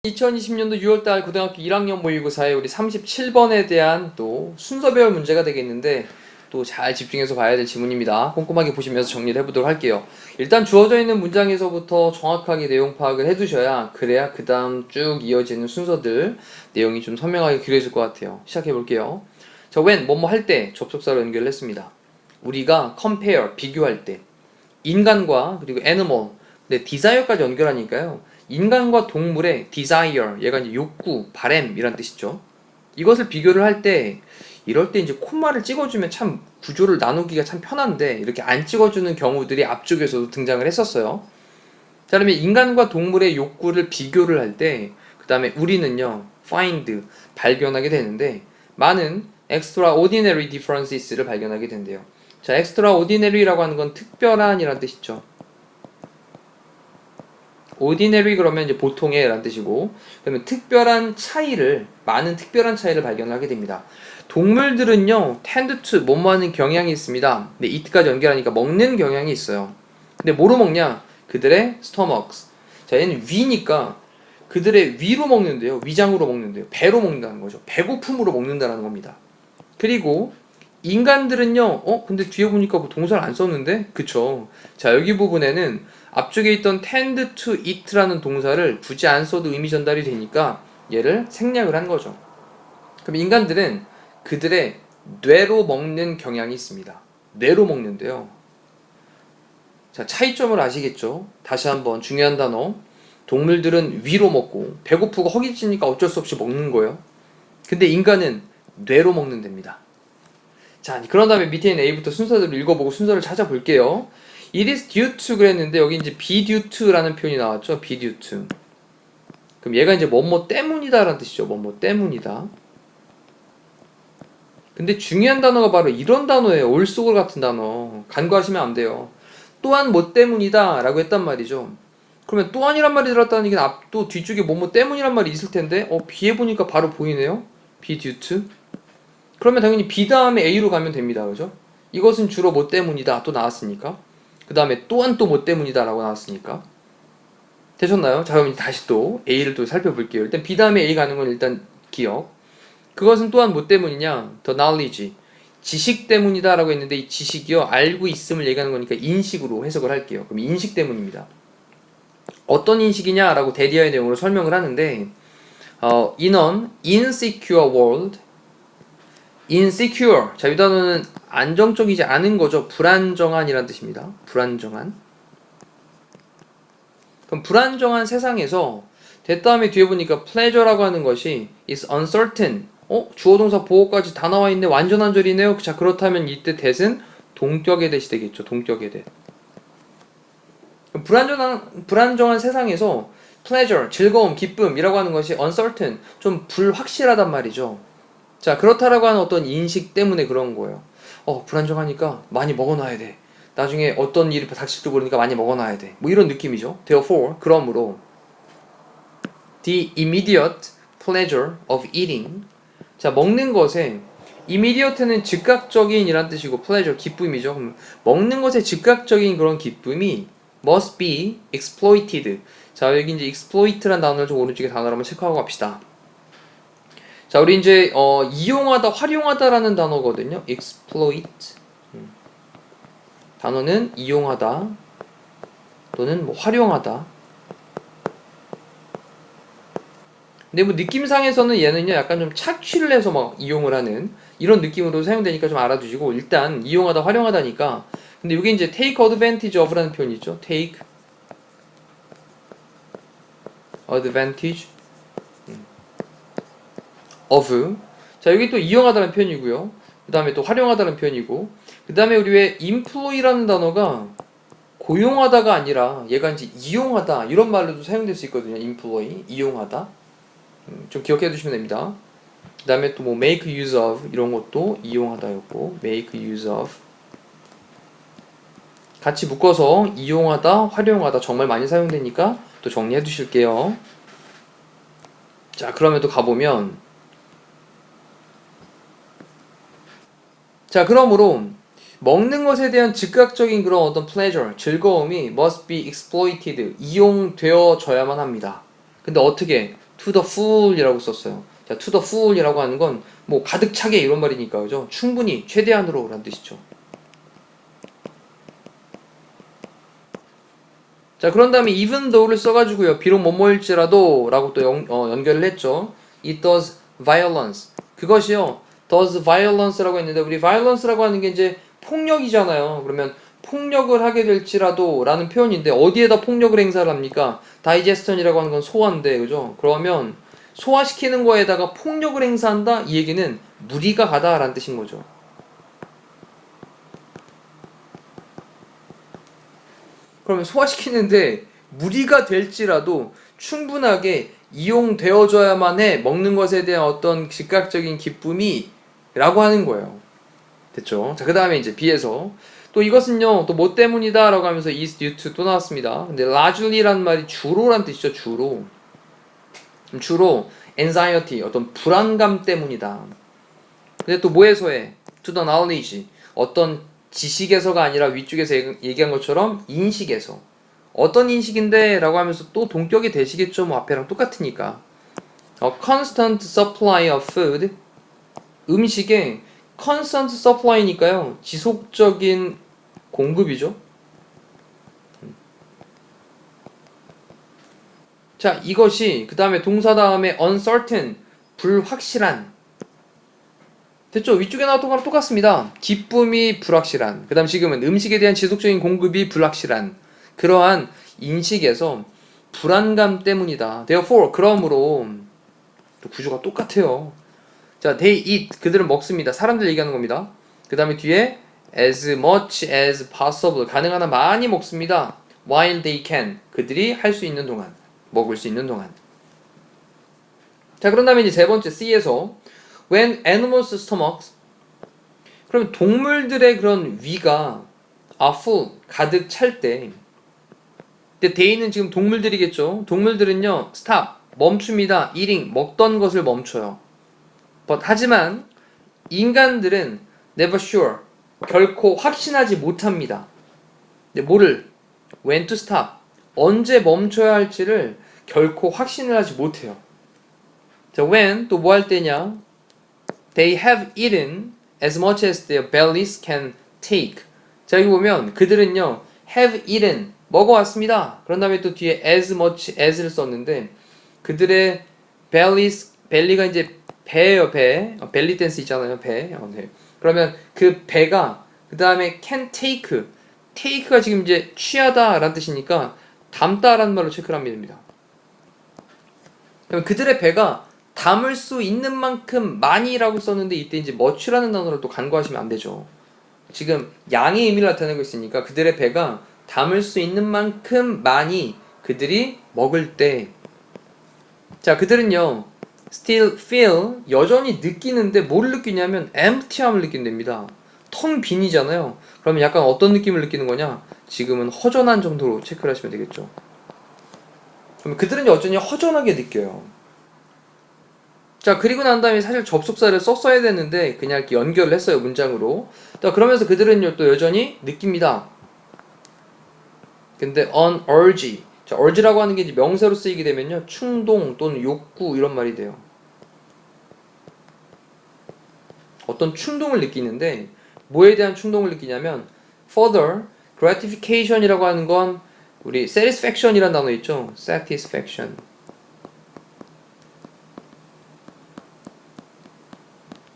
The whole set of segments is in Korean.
(2020년도 6월달) 고등학교 1학년 모의고사에 우리 37번에 대한 또 순서별 문제가 되겠는데 또 잘 집중해서 봐야 될 지문입니다. 꼼꼼하게 보시면서 정리를 해보도록 할게요. 일단 주어져 있는 문장에서부터 정확하게 내용 파악을 해두셔야 그래야 그 다음 쭉 이어지는 순서들 내용이 좀 선명하게 그려질 것 같아요. 시작해 볼게요. 자, when 뭐뭐 할 때 접속사로 연결을 했습니다. 우리가 compare 비교할 때 인간과 그리고 animal 근데 desire까지 연결하니까요. 인간과 동물의 desire 얘가 이제 욕구, 바램 이란 뜻이죠. 이것을 비교를 할 때 이럴 때 이제 콤마를 찍어주면 참 구조를 나누기가 참 편한데 이렇게 안 찍어주는 경우들이 앞쪽에서도 등장을 했었어요. 자, 그러면 인간과 동물의 욕구를 비교를 할 때 그 다음에 우리는요 find 발견하게 되는데 많은 extraordinary differences를 발견하게 된대요. 자, extraordinary라고 하는 건 특별한 이란 뜻이죠. ordinary 그러면 이제 보통의 라는 뜻이고, 그러면 특별한 차이를, 많은 특별한 차이를 발견하게 됩니다. 동물들은요, tend to, 뭐뭐 하는 경향이 있습니다. 근데 eat까지 연결하니까 먹는 경향이 있어요. 근데 뭐로 먹냐? 그들의 stomachs. 자, 얘는 위니까 그들의 위로 먹는데요. 위장으로 먹는데요. 배로 먹는다는 거죠. 배고픔으로 먹는다는 겁니다. 그리고 인간들은요, 근데 뒤에 보니까 뭐 동사를 안 썼는데? 그쵸. 자, 여기 부분에는 앞쪽에 있던 tend to eat라는 동사를 굳이 안 써도 의미 전달이 되니까 얘를 생략을 한 거죠. 그럼 인간들은 그들의 뇌로 먹는 경향이 있습니다. 뇌로 먹는데요. 자, 차이점을 아시겠죠? 다시 한번 중요한 단어. 동물들은 위로 먹고 배고프고 허기지니까 어쩔 수 없이 먹는 거예요. 근데 인간은 뇌로 먹는 됩니다. 자, 그런 다음에 밑에 있는 A부터 순서대로 읽어보고 순서를 찾아볼게요. It is due to 그랬는데 여기 이제 be due to라는 표현이 나왔죠. be due to. 그럼 얘가 이제 뭐뭐 때문이다 라는 뜻이죠. 뭐뭐 때문이다. 근데 중요한 단어가 바로 이런 단어예요. 올속을 같은 단어. 간과하시면 안 돼요. 또한 뭐 때문이다 라고 했단 말이죠. 그러면 또한이란 말이 들었다는 얘기는 앞도 뒤쪽에 뭐뭐 때문이란 말이 있을 텐데 B에 보니까 바로 보이네요. be due to. 그러면 당연히 B 다음에 A로 가면 됩니다. 그죠? 이것은 주로 뭐 때문이다 또 나왔으니까. 그 다음에 또한 또 뭐 때문이다 라고 나왔으니까. 되셨나요? 자, 그럼 다시 또 A를 또 살펴볼게요. 일단 B 다음에 A 가는 건 일단 기억. 그것은 또한 뭐 때문이냐? The knowledge. 지식 때문이다 라고 했는데 이 지식이요. 알고 있음을 얘기하는 거니까 인식으로 해석을 할게요. 그럼 인식 때문입니다. 어떤 인식이냐 라고 대리어의 내용으로 설명을 하는데 in an insecure world insecure. 자, 이 단어는 안정적이지 않은 거죠. 불안정한이란 뜻입니다. 불안정한. 그럼 불안정한 세상에서 됐다음에 뒤에 보니까 pleasure라고 하는 것이 is uncertain. 주어 동사 보호까지 다 나와 있네. 완전한 절이네요. 자, 그렇다면 이때 that은 동격의 that이 되겠죠. 동격의 that. 불안정한 세상에서 pleasure, 즐거움, 기쁨이라고 하는 것이 uncertain, 좀 불확실하단 말이죠. 자, 그렇다라고 하는 어떤 인식 때문에 그런 거예요. 불안정하니까 많이 먹어놔야 돼. 나중에 어떤 일이 닥칠지 모르니까 많이 먹어놔야 돼. 뭐 이런 느낌이죠. Therefore, 그러므로 the immediate pleasure of eating. 자, 먹는 것에 immediate는 즉각적인 이란 뜻이고 pleasure, 기쁨이죠. 그럼 먹는 것의 즉각적인 그런 기쁨이 must be exploited. 자, 여기 이제 exploit란 단어를 좀 오른쪽에 단어로 한번 체크하고 갑시다. 자, 우리 이제 이용하다, 활용하다라는 단어거든요. exploit. 단어는 이용하다 또는 뭐 활용하다. 근데 뭐 느낌상에서는 얘는요 약간 좀 착취를 해서 막 이용을 하는 이런 느낌으로 사용되니까 좀 알아두시고, 일단 이용하다, 활용하다니까. 근데 이게 이제 take advantage of라는 표현이 있죠. take advantage of. 자, 여기 또 이용하다는 표현이고요. 그 다음에 또 활용하다는 표현이고, 그 다음에 우리 왜 employ라는 단어가 고용하다가 아니라 얘가 이제 이용하다 이런 말로도 사용될 수 있거든요. employ, 이용하다. 좀 기억해 두시면 됩니다. 그 다음에 또 뭐 make use of 이런 것도 이용하다였고, make use of 같이 묶어서 이용하다, 활용하다 정말 많이 사용되니까 또 정리해 두실게요. 자, 그러면 또 가보면 자, 그러므로 먹는 것에 대한 즉각적인 그런 어떤 pleasure, 즐거움이 must be exploited, 이용되어져야만 합니다. 근데 어떻게? to the full이라고 썼어요. 자, to the full이라고 하는 건 뭐 가득 차게 이런 말이니까, 그죠? 충분히, 최대한으로 라는 뜻이죠. 자, 그런 다음에 even though를 써가지고요. 비록 뭐뭐일지라도 라고 또 연결을 했죠. It does violence. 그것이요. does violence라고 했는데 우리 violence라고 하는 게 이제 폭력이잖아요. 그러면 폭력을 하게 될지라도 라는 표현인데 어디에다 폭력을 행사를 합니까? digestion이라고 하는 건 소화인데, 그죠? 그러면 소화시키는 거에다가 폭력을 행사한다? 이 얘기는 무리가 가다 라는 뜻인 거죠. 그러면 소화시키는데 무리가 될지라도 충분하게 이용되어져야만 해. 먹는 것에 대한 어떤 즉각적인 기쁨이 라고 하는 거예요. 됐죠? 자, 그 다음에 이제 B에서 또 이것은요, 또 뭐 때문이다 라고 하면서 is due to 또 나왔습니다. 근데 largely란 말이 주로란 뜻이죠, 주로. 주로 anxiety, 어떤 불안감 때문이다. 근데 또 뭐에서 해? to the knowledge, 어떤 지식에서가 아니라 위쪽에서 얘기한 것처럼 인식에서. 어떤 인식인데? 라고 하면서 또 동격이 되시겠죠. 뭐 앞에랑 똑같으니까. constant supply of food, 음식의 constant supply니까요. 지속적인 공급이죠. 자, 이것이 그 다음에 동사 다음에 uncertain, 불확실한. 됐죠? 위쪽에 나왔던 거랑 똑같습니다. 기쁨이 불확실한. 그 다음 지금은 음식에 대한 지속적인 공급이 불확실한. 그러한 인식에서 불안감 때문이다. Therefore, 그러므로 또 구조가 똑같아요. 자, they eat, 그들은 먹습니다. 사람들 얘기하는 겁니다. 그 다음에 뒤에 as much as possible, 가능한 한 많이 먹습니다. while they can, 그들이 할 수 있는 동안, 먹을 수 있는 동안. 자, 그런 다음에 이제 세 번째 C에서 when animals' stomachs, 그러면 동물들의 그런 위가 are full, 가득 찰 때, 근데 they는 지금 동물들이겠죠. 동물들은요, stop, 멈춥니다. eating, 먹던 것을 멈춰요. but 하지만 인간들은 never sure, 결코 확신하지 못합니다. 근데 뭐를? when to stop, 언제 멈춰야 할지를 결코 확신을 하지 못해요. 자, when 또 뭐 할 때냐? They have eaten as much as their bellies can take. 자, 여기 보면 그들은요, have eaten, 먹어왔습니다. 그런 다음에 또 뒤에 as much as를 썼는데 그들의 bellies, belly가 이제 배예요, 배. 벨리 댄스 있잖아요, 배. 네. 그러면 그 배가 그 다음에 can take, take가 지금 이제 취하다 라는 뜻이니까 담다 라는 말로 체크를 하면 됩니다. 그럼 그들의 배가 담을 수 있는 만큼 많이라고 썼는데 이때 이제 much라는 단어를 또 간과하시면 안 되죠. 지금 양의 의미를 나타내고 있으니까 그들의 배가 담을 수 있는 만큼 많이 그들이 먹을 때, 자, 그들은요 still feel, 여전히 느끼는데 뭘 느끼냐면 empty함을 느낀답니다. 텅 빈이잖아요. 그러면 약간 어떤 느낌을 느끼는 거냐? 지금은 허전한 정도로 체크를 하시면 되겠죠. 그러면 그들은 여전히 허전하게 느껴요. 자, 그리고 난 다음에 사실 접속사를 썼어야 되는데 그냥 이렇게 연결을 했어요, 문장으로. 자, 그러면서 그들은요 또 여전히 느낍니다. 근데 on urge, 자, urge라고 하는 게 이제 명사로 쓰이게 되면요 충동 또는 욕구 이런 말이 돼요. 어떤 충동을 느끼는데 뭐에 대한 충동을 느끼냐면 further gratification이라고 하는 건 우리 satisfaction이라는 단어 있죠. satisfaction.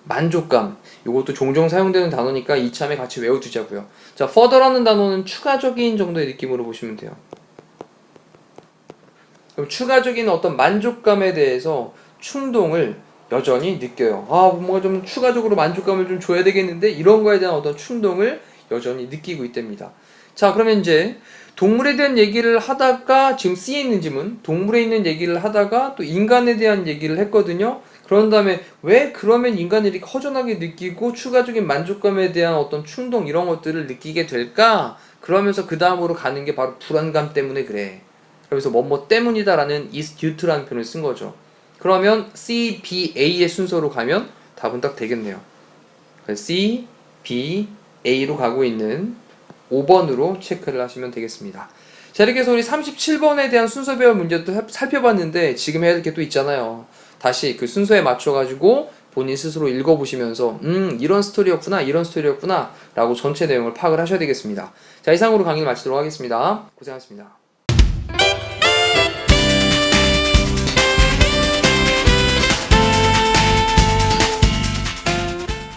만족감. 이것도 종종 사용되는 단어니까 이참에 같이 외워두자고요. 자, further라는 단어는 추가적인 정도의 느낌으로 보시면 돼요. 그럼 추가적인 어떤 만족감에 대해서 충동을 여전히 느껴요. 아, 뭔가 좀 추가적으로 만족감을 좀 줘야 되겠는데 이런 거에 대한 어떤 충동을 여전히 느끼고 있답니다. 자, 그러면 이제 동물에 대한 얘기를 하다가 지금 C에 있는 지문 동물에 있는 얘기를 하다가 또 인간에 대한 얘기를 했거든요. 그런 다음에 왜 그러면 인간이 이렇게 허전하게 느끼고 추가적인 만족감에 대한 어떤 충동 이런 것들을 느끼게 될까? 그러면서 그 다음으로 가는 게 바로 불안감 때문에 그래. 그래서 뭐뭐 때문이다 라는 is due to라는 표현을 쓴 거죠. 그러면 C, B, A의 순서로 가면 답은 딱 되겠네요. C, B, A로 가고 있는 5번으로 체크를 하시면 되겠습니다. 자, 이렇게 해서 우리 37번에 대한 순서 배열 문제도 살펴봤는데 지금 해야 될 게 또 있잖아요. 다시 그 순서에 맞춰가지고 본인 스스로 읽어보시면서 이런 스토리였구나 라고 전체 내용을 파악을 하셔야 되겠습니다. 자, 이상으로 강의를 마치도록 하겠습니다. 고생하셨습니다.